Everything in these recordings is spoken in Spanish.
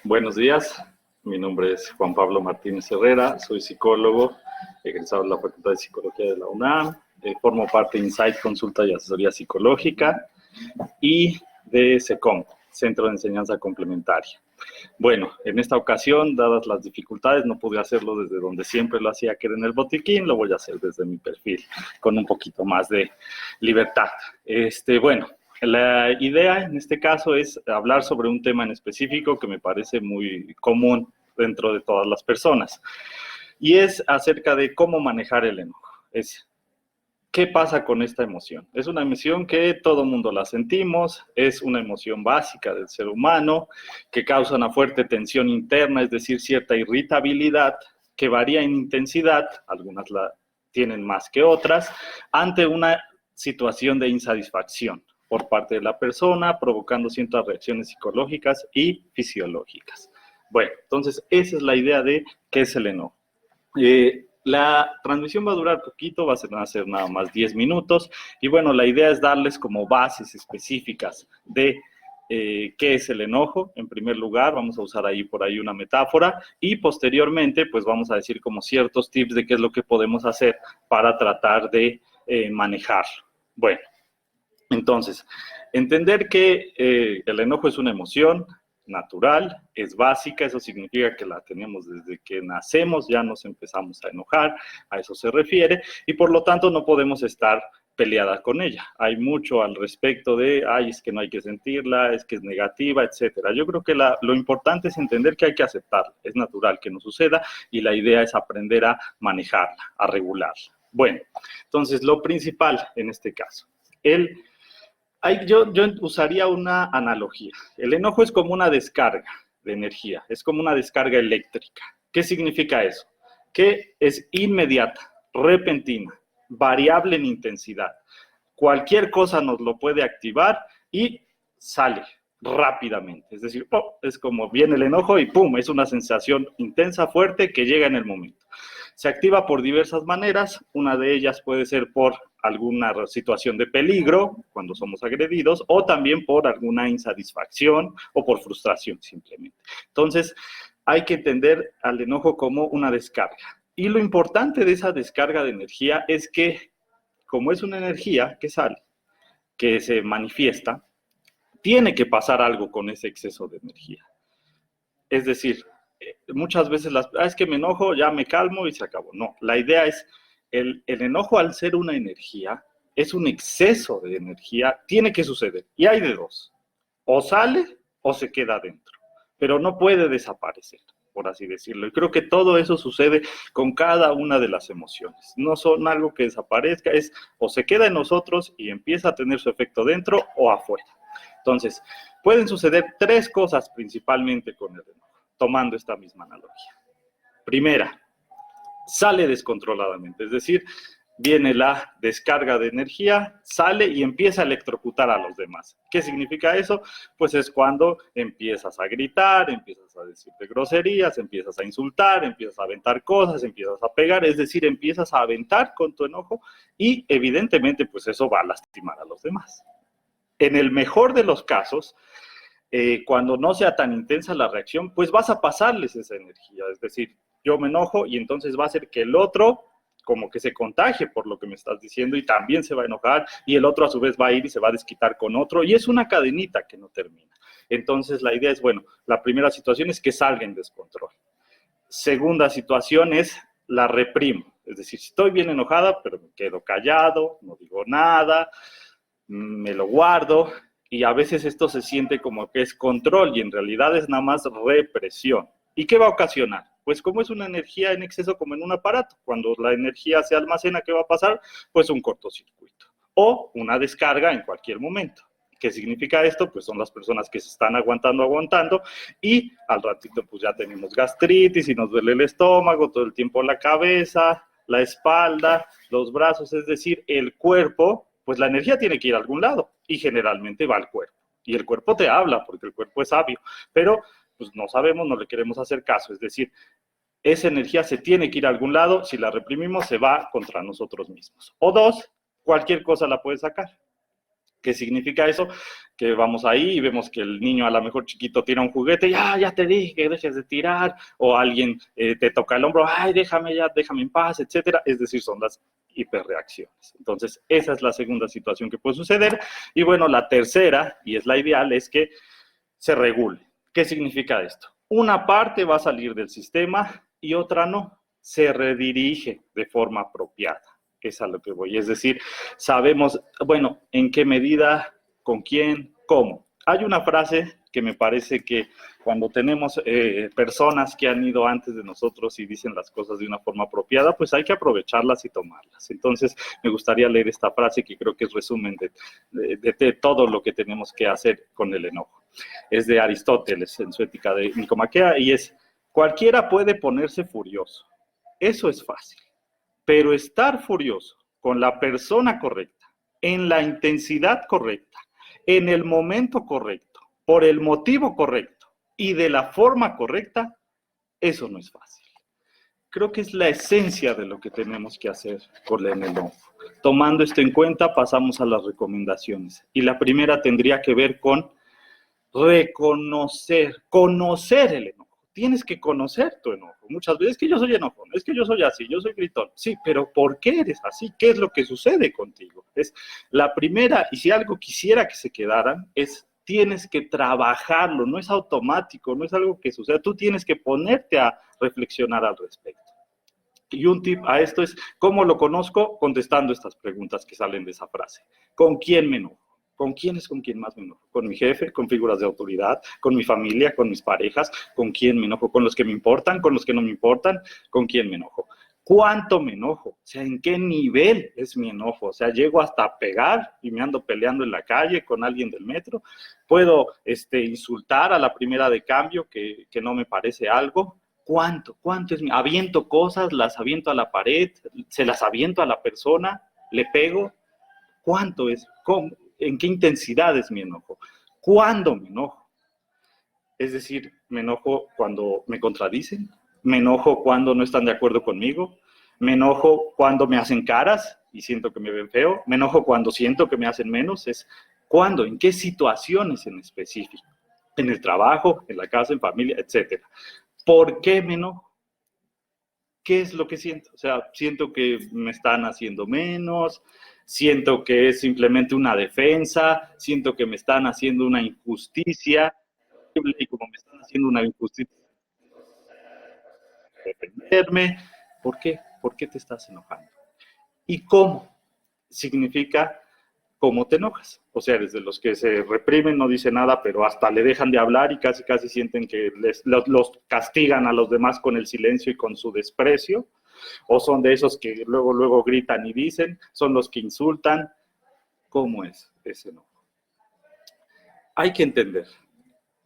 Buenos días, mi nombre es Juan Pablo Martínez Herrera, soy psicólogo, egresado de la Facultad de Psicología de la UNAM, formo parte de Insight Consulta y Asesoría Psicológica y de SECOM, Centro de Enseñanza Complementaria. Bueno, en esta ocasión, dadas las dificultades, no pude hacerlo desde donde siempre lo hacía, que era en el botiquín, lo voy a hacer desde mi perfil, con un poquito más de libertad. Bueno, la idea en este caso es hablar sobre un tema en específico que me parece muy común dentro de todas las personas, y es acerca de cómo manejar el enojo. ¿Qué pasa con esta emoción? Es una emoción que todo mundo la sentimos, es una emoción básica del ser humano, que causa una fuerte tensión interna, es decir, cierta irritabilidad que varía en intensidad, algunas la tienen más que otras, ante una situación de insatisfacción por parte de la persona, provocando ciertas reacciones psicológicas y fisiológicas. Bueno, entonces esa es la idea de qué es el enojo. La transmisión va a durar poquito, va a ser nada más 10 minutos, y bueno, la idea es darles como bases específicas de qué es el enojo. En primer lugar, vamos a usar por ahí una metáfora, y posteriormente, pues vamos a decir como ciertos tips de qué es lo que podemos hacer para tratar de manejarlo. Bueno, entonces, entender que el enojo es una emoción natural, es básica, eso significa que la tenemos desde que nacemos, ya nos empezamos a enojar, a eso se refiere, y por lo tanto no podemos estar peleada con ella. Hay mucho al respecto de, es que no hay que sentirla, es que es negativa, etcétera. Yo creo que lo importante es entender que hay que aceptarla, es natural que no suceda, y la idea es aprender a manejarla, a regularla. Bueno, entonces lo principal en este caso, yo usaría una analogía. El enojo es como una descarga de energía, es como una descarga eléctrica. ¿Qué significa eso? Que es inmediata, repentina, variable en intensidad. Cualquier cosa nos lo puede activar y sale rápidamente. Es decir, es como viene el enojo y ¡pum! Es una sensación intensa, fuerte, que llega en el momento. Se activa por diversas maneras. Una de ellas puede ser por alguna situación de peligro, cuando somos agredidos, o también por alguna insatisfacción o por frustración simplemente. Entonces, hay que entender al enojo como una descarga. Y lo importante de esa descarga de energía es que, como es una energía que sale, que se manifiesta, tiene que pasar algo con ese exceso de energía. Es decir, muchas veces es que me enojo, ya me calmo y se acabó. No, la idea es, el enojo, al ser una energía, es un exceso de energía, tiene que suceder. Y hay de dos, o sale o se queda dentro, pero no puede desaparecer, por así decirlo. Y creo que todo eso sucede con cada una de las emociones. No son algo que desaparezca, es o se queda en nosotros y empieza a tener su efecto dentro o afuera. Entonces, pueden suceder tres cosas principalmente con el enojo, tomando esta misma analogía. Primera, sale descontroladamente, es decir, viene la descarga de energía, sale y empieza a electrocutar a los demás. ¿Qué significa eso? Pues es cuando empiezas a gritar, empiezas a decirte groserías, empiezas a insultar, empiezas a aventar cosas, empiezas a pegar, es decir, empiezas a aventar con tu enojo y evidentemente pues eso va a lastimar a los demás. En el mejor de los casos, cuando no sea tan intensa la reacción, pues vas a pasarles esa energía, es decir, yo me enojo y entonces va a hacer que el otro como que se contagie por lo que me estás diciendo y también se va a enojar, y el otro a su vez va a ir y se va a desquitar con otro, y es una cadenita que no termina. Entonces la idea es, bueno, la primera situación es que salga en descontrol. Segunda situación es la reprimo, es decir, estoy bien enojada, pero me quedo callado, no digo nada, me lo guardo, y a veces esto se siente como que es control y en realidad es nada más represión. ¿Y qué va a ocasionar? Pues como es una energía en exceso como en un aparato, cuando la energía se almacena, ¿qué va a pasar? Pues un cortocircuito o una descarga en cualquier momento. ¿Qué significa esto? Pues son las personas que se están aguantando y al ratito pues ya tenemos gastritis y nos duele el estómago, todo el tiempo la cabeza, la espalda, los brazos, es decir, el cuerpo, pues la energía tiene que ir a algún lado y generalmente va al cuerpo. Y el cuerpo te habla porque el cuerpo es sabio, pero pues no sabemos, no le queremos hacer caso, es decir, esa energía se tiene que ir a algún lado, si la reprimimos se va contra nosotros mismos. O dos, cualquier cosa la puede sacar. ¿Qué significa eso? Que vamos ahí y vemos que el niño a lo mejor chiquito tira un juguete, ya te dije que dejes de tirar, o alguien te toca el hombro, ay, déjame en paz, etcétera. Es decir, son las hiperreacciones. Entonces, esa es la segunda situación que puede suceder. Y bueno, la tercera, y es la ideal, es que se regule. ¿Qué significa esto? Una parte va a salir del sistema y otra no. Se redirige de forma apropiada. Es a lo que voy. Es decir, sabemos, bueno, en qué medida, con quién, cómo. Hay una frase que me parece que cuando tenemos personas que han ido antes de nosotros y dicen las cosas de una forma apropiada, pues hay que aprovecharlas y tomarlas. Entonces, me gustaría leer esta frase que creo que es resumen de todo lo que tenemos que hacer con el enojo. Es de Aristóteles en su Ética de Nicomaquea y es: cualquiera puede ponerse furioso. Eso es fácil. Pero estar furioso con la persona correcta, en la intensidad correcta, en el momento correcto, por el motivo correcto y de la forma correcta, eso no es fácil. Creo que es la esencia de lo que tenemos que hacer con el enojo. Tomando esto en cuenta, pasamos a las recomendaciones. Y la primera tendría que ver con conocer el enojo. Tienes que conocer tu enojo. Muchas veces, es que yo soy enojón, es que yo soy así, yo soy gritón. Sí, pero ¿por qué eres así? ¿Qué es lo que sucede contigo? Es la primera, y si algo quisiera que se quedaran, es tienes que trabajarlo, no es automático, no es algo que suceda. Tú tienes que ponerte a reflexionar al respecto. Y un tip a esto es, ¿cómo lo conozco? Contestando estas preguntas que salen de esa frase. ¿Con quién me enojo? ¿Con quién es con quien más me enojo? ¿Con mi jefe? ¿Con figuras de autoridad? ¿Con mi familia? ¿Con mis parejas? ¿Con quién me enojo? ¿Con los que me importan? ¿Con los que no me importan? ¿Con quién me enojo? ¿Cuánto me enojo? O sea, ¿en qué nivel es mi enojo? O sea, ¿llego hasta pegar y me ando peleando en la calle con alguien del metro? ¿Puedo insultar a la primera de cambio que no me parece algo? ¿Cuánto es mi? ¿Aviento cosas? ¿Las aviento a la pared? ¿Se las aviento a la persona? ¿Le pego? ¿Cuánto es? ¿Cómo? ¿En qué intensidad es mi enojo? ¿Cuándo me enojo? Es decir, me enojo cuando me contradicen, me enojo cuando no están de acuerdo conmigo, me enojo cuando me hacen caras y siento que me ven feo, me enojo cuando siento que me hacen menos. Es ¿cuándo? ¿En qué situaciones en específico? En el trabajo, en la casa, en familia, etcétera. ¿Por qué me enojo? ¿Qué es lo que siento? O sea, siento que me están haciendo menos, siento que es simplemente una defensa, siento que me están haciendo una injusticia, y como me están haciendo una injusticia, defenderme. ¿Por qué? ¿Por qué te estás enojando? ¿Y cómo? Significa cómo te enojas. O sea, desde los que se reprimen, no dicen nada, pero hasta le dejan de hablar y casi sienten que los castigan a los demás con el silencio y con su desprecio. O son de esos que luego gritan y dicen, son los que insultan. ¿Cómo es ese enojo? Hay que entender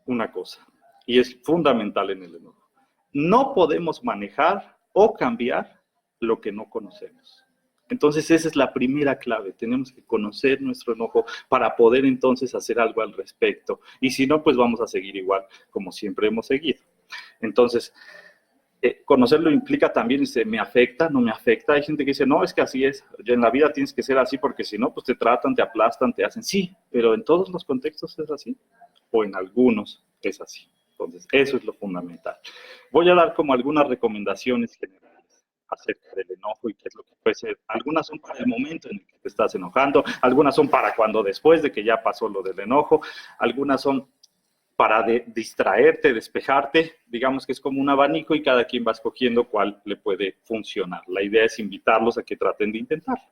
una cosa, y es fundamental en el enojo. No podemos manejar o cambiar lo que no conocemos. Entonces esa es la primera clave, tenemos que conocer nuestro enojo para poder entonces hacer algo al respecto. Y si no, pues vamos a seguir igual como siempre hemos seguido. Entonces, conocerlo implica también, ¿me afecta? ¿No me afecta? Hay gente que dice, no, es que así es, en la vida tienes que ser así porque si no, pues te tratan, te aplastan, te hacen. Sí, pero en todos los contextos es así, o en algunos es así. Entonces, eso es lo fundamental. Voy a dar como algunas recomendaciones generales acerca del enojo y qué es lo que puede ser. Algunas son para el momento en el que te estás enojando, algunas son para cuando después de que ya pasó lo del enojo, algunas son para distraerte, despejarte, digamos que es como un abanico y cada quien va escogiendo cuál le puede funcionar. La idea es invitarlos a que traten de intentarlo.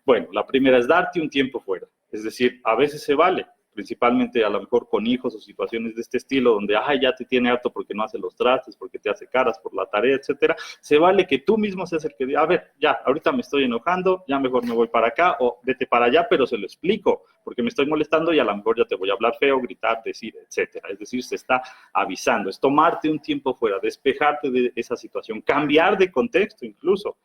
Bueno, la primera es darte un tiempo fuera, es decir, a veces se vale, principalmente a lo mejor con hijos o situaciones de este estilo, donde ya te tiene harto porque no hace los trastes, porque te hace caras por la tarea, etcétera. Se vale que tú mismo seas el que diga, a ver, ya, ahorita me estoy enojando, ya mejor me voy para acá, o vete para allá, pero se lo explico, porque me estoy molestando y a lo mejor ya te voy a hablar feo, gritar, decir, etcétera. Es decir, se está avisando, es tomarte un tiempo fuera, despejarte de esa situación, cambiar de contexto incluso.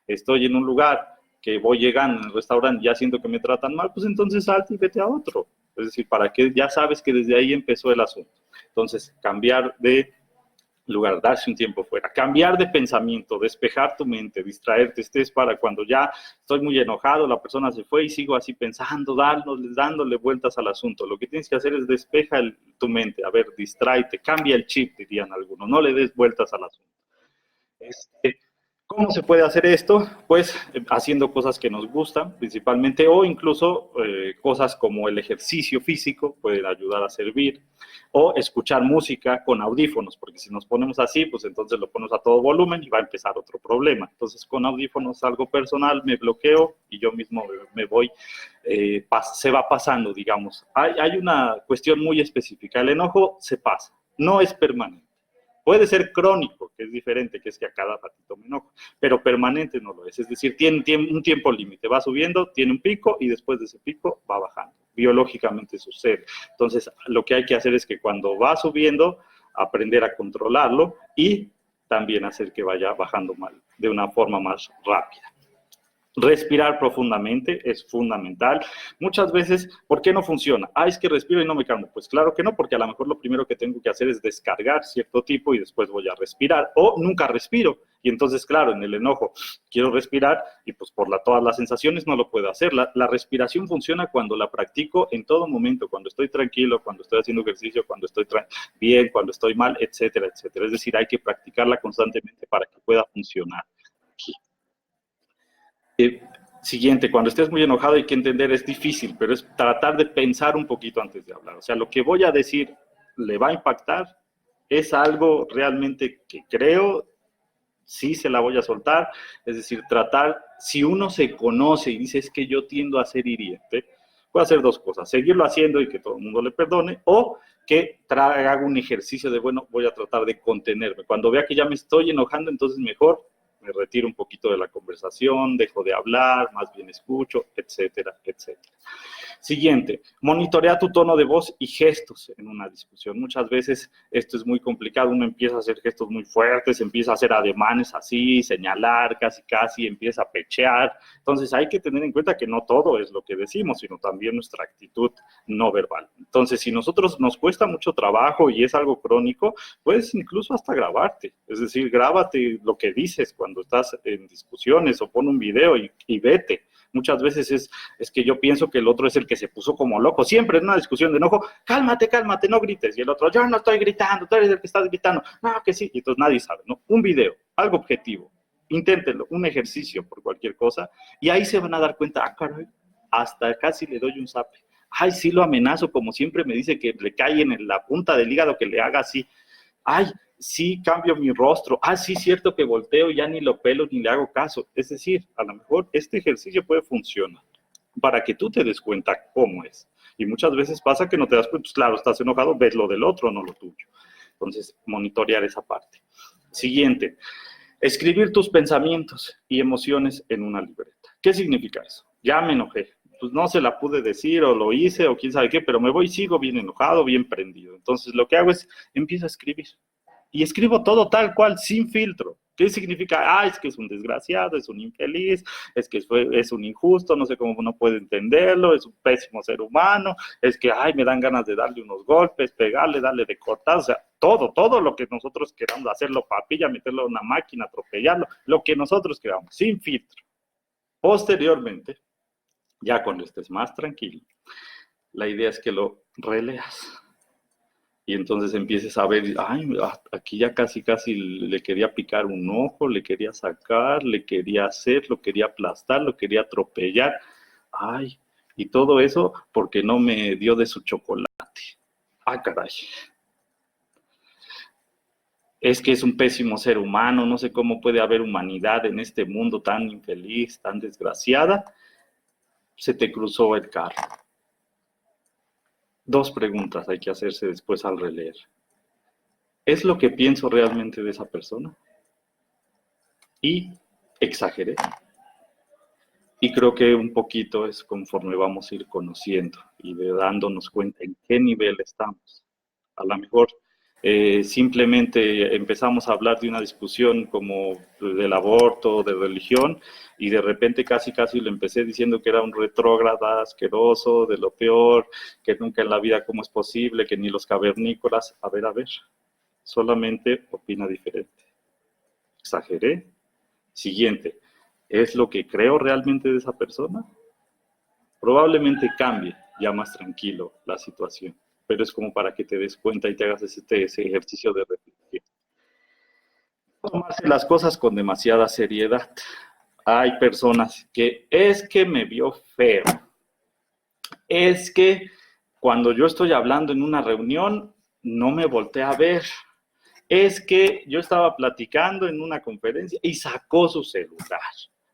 Estoy en un lugar que voy llegando en el restaurante, ya siento que me tratan mal, pues entonces salte y vete a otro. Es decir, para que ya sabes que desde ahí empezó el asunto. Entonces, cambiar de En lugar de darse un tiempo fuera, cambiar de pensamiento, despejar tu mente, distraerte, estés para cuando ya estoy muy enojado, la persona se fue y sigo así pensando, dándole vueltas al asunto. Lo que tienes que hacer es despeja tu mente, a ver, distráete, cambia el chip, dirían algunos, no le des vueltas al asunto. ¿Cómo se puede hacer esto? Pues haciendo cosas que nos gustan principalmente o incluso cosas como el ejercicio físico pueden ayudar a servir o escuchar música con audífonos, porque si nos ponemos así, pues entonces lo ponemos a todo volumen y va a empezar otro problema. Entonces con audífonos algo personal, me bloqueo y yo mismo me voy, se va pasando, digamos. Hay una cuestión muy específica, el enojo se pasa, no es permanente. Puede ser crónico, que es diferente, que es que a cada ratito me enojo, pero permanente no lo es. Es decir, tiene un tiempo límite, va subiendo, tiene un pico y después de ese pico va bajando. Biológicamente sucede. Entonces, lo que hay que hacer es que cuando va subiendo, aprender a controlarlo y también hacer que vaya bajando mal, de una forma más rápida. Respirar profundamente es fundamental. Muchas veces, ¿por qué no funciona? Es que respiro y no me calmo. Pues claro que no, porque a lo mejor lo primero que tengo que hacer es descargar cierto tipo y después voy a respirar. O nunca respiro. Y entonces, claro, en el enojo quiero respirar y pues por todas las sensaciones no lo puedo hacer. La respiración funciona cuando la practico en todo momento, cuando estoy tranquilo, cuando estoy haciendo ejercicio, cuando estoy bien, cuando estoy mal, etcétera, etcétera. Es decir, hay que practicarla constantemente para que pueda funcionar. Siguiente, cuando estés muy enojado hay que entender, es difícil, pero es tratar de pensar un poquito antes de hablar. O sea, lo que voy a decir le va a impactar, es algo realmente que creo, sí se la voy a soltar, es decir, tratar, si uno se conoce y dice es que yo tiendo a ser hiriente, puede hacer dos cosas, seguirlo haciendo y que todo el mundo le perdone, o que haga un ejercicio de, bueno, voy a tratar de contenerme. Cuando vea que ya me estoy enojando, entonces mejor me retiro un poquito de la conversación, dejo de hablar, más bien escucho, etcétera, etcétera. Siguiente, monitorea tu tono de voz y gestos en una discusión. Muchas veces esto es muy complicado, uno empieza a hacer gestos muy fuertes, empieza a hacer ademanes así, señalar casi, empieza a pechear. Entonces hay que tener en cuenta que no todo es lo que decimos, sino también nuestra actitud no verbal. Entonces, si nosotros nos cuesta mucho trabajo y es algo crónico, puedes incluso hasta grabarte. Es decir, grábate lo que dices cuando estás en discusiones o pon un video y vete. Muchas veces es que yo pienso que el otro es el que se puso como loco. Siempre en una discusión de enojo, cálmate, no grites. Y el otro, yo no estoy gritando, tú eres el que estás gritando. No, que sí. Y entonces nadie sabe, ¿no? Un video, algo objetivo. Inténtenlo, un ejercicio por cualquier cosa. Y ahí se van a dar cuenta, caray, hasta casi le doy un zape. Sí lo amenazo, como siempre me dice que le cae en la punta del hígado que le haga así. Sí cambio mi rostro, sí, cierto que volteo, ya ni lo pelo ni le hago caso. Es decir, a lo mejor este ejercicio puede funcionar para que tú te des cuenta cómo es. Y muchas veces pasa que no te das cuenta, pues claro, estás enojado, ves lo del otro, no lo tuyo. Entonces, monitorear esa parte. Siguiente, escribir tus pensamientos y emociones en una libreta. ¿Qué significa eso? Ya me enojé, pues no se la pude decir o lo hice o quién sabe qué, pero me voy y sigo bien enojado, bien prendido. Entonces, lo que hago es, empiezo a escribir. Y escribo todo tal cual, sin filtro. ¿Qué significa? Es que es un desgraciado, es un infeliz, es que es un injusto, no sé cómo no puede entenderlo, es un pésimo ser humano, es que, me dan ganas de darle unos golpes, pegarle, darle de cortar, o sea, todo lo que nosotros queramos, hacerlo papilla, meterlo en una máquina, atropellarlo, lo que nosotros queramos, sin filtro. Posteriormente, ya cuando estés más tranquilo, la idea es que lo releas. Y entonces empieces a ver, aquí ya casi le quería picar un ojo, le quería sacar, le quería hacer, lo quería aplastar, lo quería atropellar. Y todo eso porque no me dio de su chocolate. Caray. Es que es un pésimo ser humano, no sé cómo puede haber humanidad en este mundo tan infeliz, tan desgraciada. Se te cruzó el carro. Dos preguntas hay que hacerse después al releer. ¿Es lo que pienso realmente de esa persona? Y exageré. Y creo que un poquito es conforme vamos a ir conociendo y dándonos cuenta en qué nivel estamos. A lo mejor simplemente empezamos a hablar de una discusión como del aborto, de religión, y de repente casi le empecé diciendo que era un retrógrada, asqueroso, de lo peor, que nunca en la vida cómo es posible, que ni los cavernícolas. A ver. solamente opina diferente. ¿Exageré? Siguiente, ¿es lo que creo realmente de esa persona? Probablemente cambie ya más tranquilo la situación, pero es como para que te des cuenta y te hagas ese ejercicio de reflexión. Tomarse las cosas con demasiada seriedad. Hay personas que es que me vio feo, es que cuando yo estoy hablando en una reunión no me volteé a ver, es que yo estaba platicando en una conferencia y sacó su celular,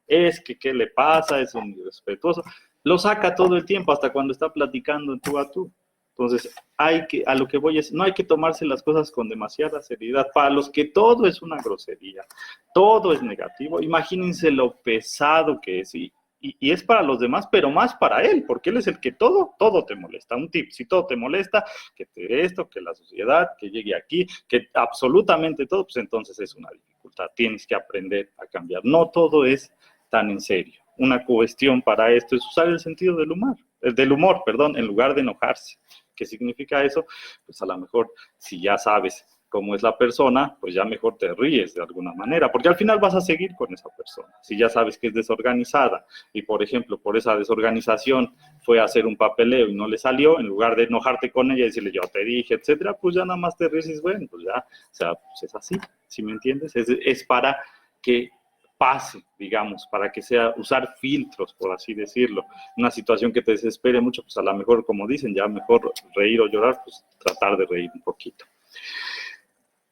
es que ¿qué le pasa? Es un irrespetuoso, lo saca todo el tiempo hasta cuando está platicando en tú a tú. Entonces, a lo que voy es, no hay que tomarse las cosas con demasiada seriedad. Para los que todo es una grosería, todo es negativo, imagínense lo pesado que es. Y es para los demás, pero más para él, porque él es el que todo te molesta. Un tip, si todo te molesta, que te esto, que la sociedad, que llegue aquí, que absolutamente todo, pues entonces es una dificultad. Tienes que aprender a cambiar. No todo es tan en serio. Una cuestión para esto es usar el sentido del humor, en lugar de enojarse. ¿Qué significa eso? Pues a lo mejor, si ya sabes cómo es la persona, pues ya mejor te ríes de alguna manera, porque al final vas a seguir con esa persona. Si ya sabes que es desorganizada y, por ejemplo, por esa desorganización fue a hacer un papeleo y no le salió, en lugar de enojarte con ella y decirle yo te dije, etcétera, pues ya nada más te ríes y dices, bueno, pues ya, o sea, pues es así, ¿sí me entiendes? Es para que pase, digamos, para que sea usar filtros, por así decirlo. Una situación que te desespere mucho, pues a lo mejor, como dicen, ya mejor reír o llorar, pues tratar de reír un poquito.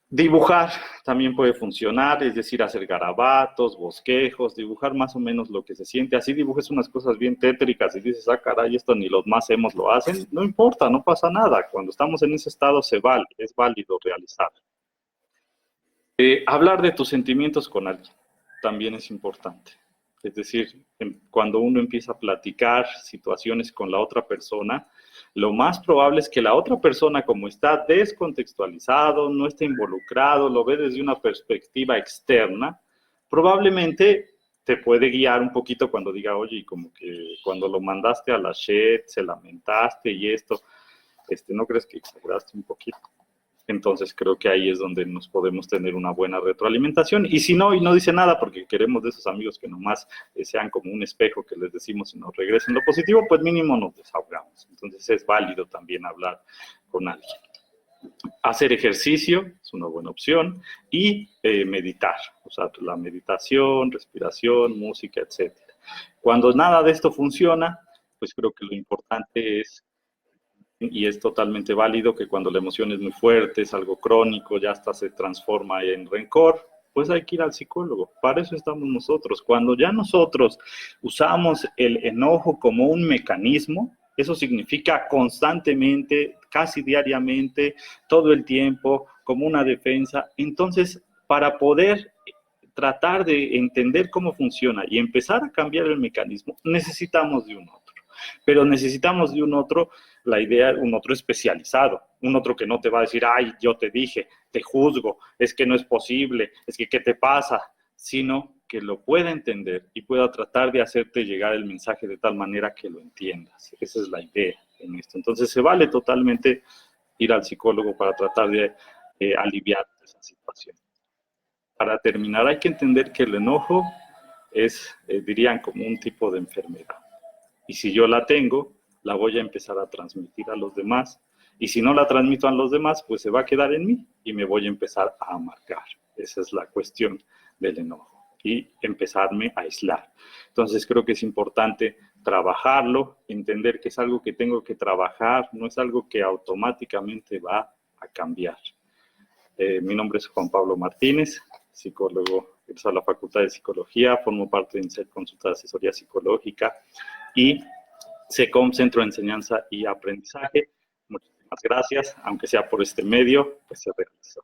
Dibujar también puede funcionar, es decir, hacer garabatos, bosquejos, dibujar más o menos lo que se siente. Así dibujes unas cosas bien tétricas y dices, ah, caray, esto ni los más hemos lo hacen. No importa, no pasa nada. Cuando estamos en ese estado es válido realizar. Hablar de tus sentimientos con alguien también es importante. Es decir, cuando uno empieza a platicar situaciones con la otra persona, lo más probable es que la otra persona, como está descontextualizado, no está involucrado, lo ve desde una perspectiva externa, probablemente te puede guiar un poquito cuando diga, oye, como que cuando lo mandaste a la shed, se lamentaste y esto, ¿no crees que exageraste un poquito? Entonces creo que ahí es donde nos podemos tener una buena retroalimentación. Y si no, y no dice nada, porque queremos de esos amigos que nomás sean como un espejo que les decimos y nos regresen lo positivo, pues mínimo nos desahogamos. Entonces es válido también hablar con alguien. Hacer ejercicio es una buena opción y meditar, o sea, la meditación, respiración, música, etc. Cuando nada de esto funciona, pues creo que lo importante es, y es totalmente válido, que cuando la emoción es muy fuerte, es algo crónico, ya hasta se transforma en rencor, pues hay que ir al psicólogo. Para eso estamos nosotros. Cuando ya nosotros usamos el enojo como un mecanismo, eso significa constantemente, casi diariamente, todo el tiempo, como una defensa. Entonces, para poder tratar de entender cómo funciona y empezar a cambiar el mecanismo, necesitamos de un otro. Pero necesitamos de un otro, la idea, un otro especializado, un otro que no te va a decir, ay, yo te dije, te juzgo, es que no es posible, es que ¿qué te pasa? Sino que lo pueda entender y pueda tratar de hacerte llegar el mensaje de tal manera que lo entiendas. Esa es la idea en esto. Entonces se vale totalmente ir al psicólogo para tratar de aliviar esa situación. Para terminar, hay que entender que el enojo es, dirían, como un tipo de enfermedad. Y si yo la tengo, la voy a empezar a transmitir a los demás. Y si no la transmito a los demás, pues se va a quedar en mí y me voy a empezar a amargar. Esa es la cuestión del enojo. Y empezarme a aislar. Entonces creo que es importante trabajarlo, entender que es algo que tengo que trabajar, no es algo que automáticamente va a cambiar. Mi nombre es Juan Pablo Martínez, psicólogo egresado a la Facultad de Psicología, formo parte de INSET Consulta de Asesoría Psicológica y SECOM, Centro de Enseñanza y Aprendizaje. Muchísimas gracias, aunque sea por este medio, pues se realizó.